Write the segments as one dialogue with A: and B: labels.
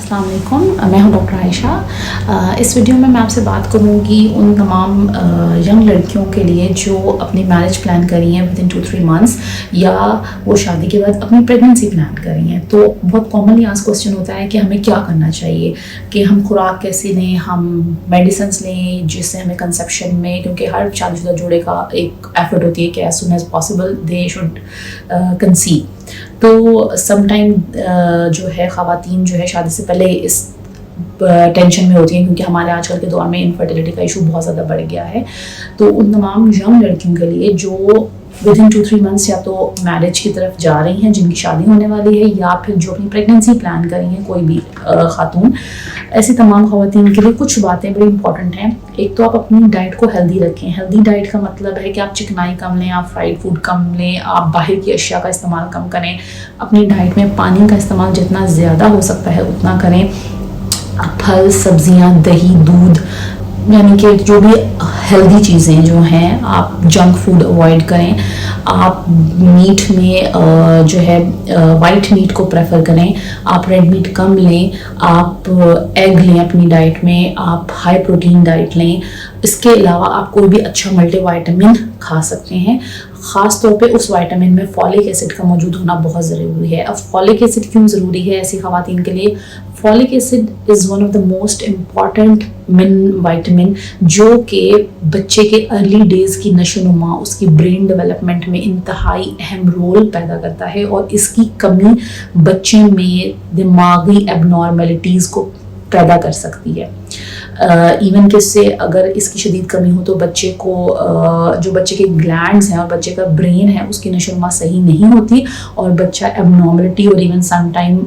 A: अस्सलाम वालेकुम, मैं हूं डॉक्टर आयशा। इस वीडियो में मैं आपसे बात करूंगी उन तमाम यंग लड़कियों के लिए जो अपनी मैरिज प्लान कर रही हैं विद इन 2-3 मंथ्स, या वो शादी के बाद अपनी प्रेगनेंसी प्लान कर रही हैं। तो बहुत कॉमनली आज क्वेश्चन होता है कि हमें क्या करना चाहिए, कि हम खुराक कैसे लें, हम मेडिसिन लें जिससे हमें कंसेप्शन में, क्योंकि हर शादीशुदा जोड़े का एक एफर्ट होती है कि as soon as possible they should conceive. तो समटाइम जो है ख़वातीन जो है शादी से पहले इस टेंशन में होती हैं, क्योंकि हमारे आजकल के दौर में इनफर्टिलिटी का इशू बहुत ज़्यादा बढ़ गया है। तो उन तमाम यंग लड़कियों के लिए जो विद इन 2-3 मंथ्स या तो मैरिज की तरफ जा रही हैं, जिनकी शादी होने वाली है, या फिर जो अपनी प्रेगनेंसी प्लान कर रही हैं, कोई भी खातून, ऐसी तमाम ख़वातीन के लिए कुछ बातें बड़ी इंपॉर्टेंट हैं। एक तो आप अपनी डाइट को हेल्दी रखें। हेल्दी डाइट का मतलब है कि आप चिकनाई कम लें, आप फ्राइड फूड कम लें, आप बाहर की अशिया का इस्तेमाल कम करें, अपनी डाइट में पानी का इस्तेमाल जितना ज़्यादा हो सकता है उतना करें। फल, सब्जियां, दही, दूध, यानी कि जो भी हेल्दी चीज़ें जो हैं, आप जंक फूड अवॉइड करें। आप मीट में जो है वाइट मीट को प्रेफर करें, आप रेड मीट कम लें, आप एग लें अपनी डाइट में, आप हाई प्रोटीन डाइट लें। इसके अलावा आप कोई भी अच्छा मल्टीविटामिन खा सकते हैं। ख़ास तौर पे उस विटामिन में फॉलिक एसिड का मौजूद होना बहुत ज़रूरी है। अब फॉलिक एसिड क्यों ज़रूरी है ऐसी ख़वातीन के लिए? Folic acid is one of the most important vitamin जो कि बच्चे के अर्ली डेज़ की नशोनुमा, उसकी ब्रेन डेवलपमेंट में इंतहाई अहम रोल पैदा करता है, और इसकी कमी बच्चे में दिमागी एबनॉर्मेलिटीज़ को पैदा कर सकती है। इवन किससे अगर इसकी शदीद कमी हो तो बच्चे को जो बच्चे के ग्लैंड्स हैं और बच्चे का ब्रेन है उसकी नशोनुमा सही नहीं होती, और बच्चा एबनॉर्मलिटी और इवन सम टाइम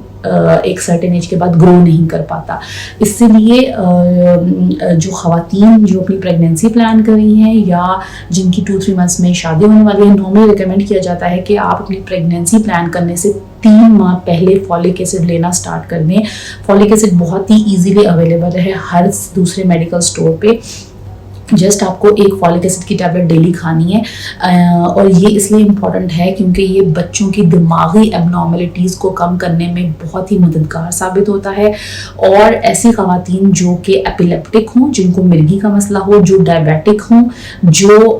A: एक सर्टेन एज के बाद ग्रो नहीं कर पाता। इसीलिए जो ख़वातीन जो अपनी प्रेगनेंसी प्लान कर रही हैं या जिनकी 2-3 मंथ्स में शादी होने वाली है, नॉर्मली रिकमेंड किया जाता है कि आप अपनी प्रेगनेंसी प्लान करने से 3 माह पहले फॉलिक एसिड लेना स्टार्ट कर दें। फॉलिक एसिड बहुत ही ईजीली अवेलेबल है हर दूसरे मेडिकल स्टोर पे। जस्ट आपको एक फॉलिक एसिड की टैबलेट डेली खानी है, और ये इसलिए इम्पॉर्टेंट है क्योंकि ये बच्चों की दिमागी एबनॉर्मेलिटीज़ को कम करने में बहुत ही मददगार साबित होता है। और ऐसी ख़वातीन जो कि एपिलेप्टिक हों, जिनको मिर्गी का मसला हो, जो डायबिटिक हों, जो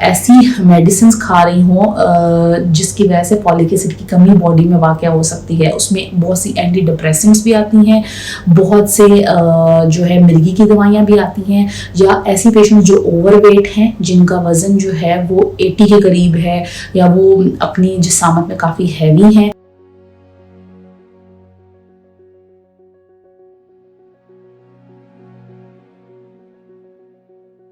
A: ऐसी मेडिसिन खा रही हों जिसकी वजह से फॉलिक एसिड की कमी बॉडी में वाक़या हो सकती है, उसमें बहुत सी एंटी डिप्रेसेंट्स भी आती हैं, बहुत से जो है मिर्गी की दवाइयाँ भी आती हैं, या ऐसी पेशेंट जो ओवरवेट हैं, जिनका वजन जो है वो 80 के करीब है, या वो अपनी जिस्मानत में काफ़ी हैवी हैं।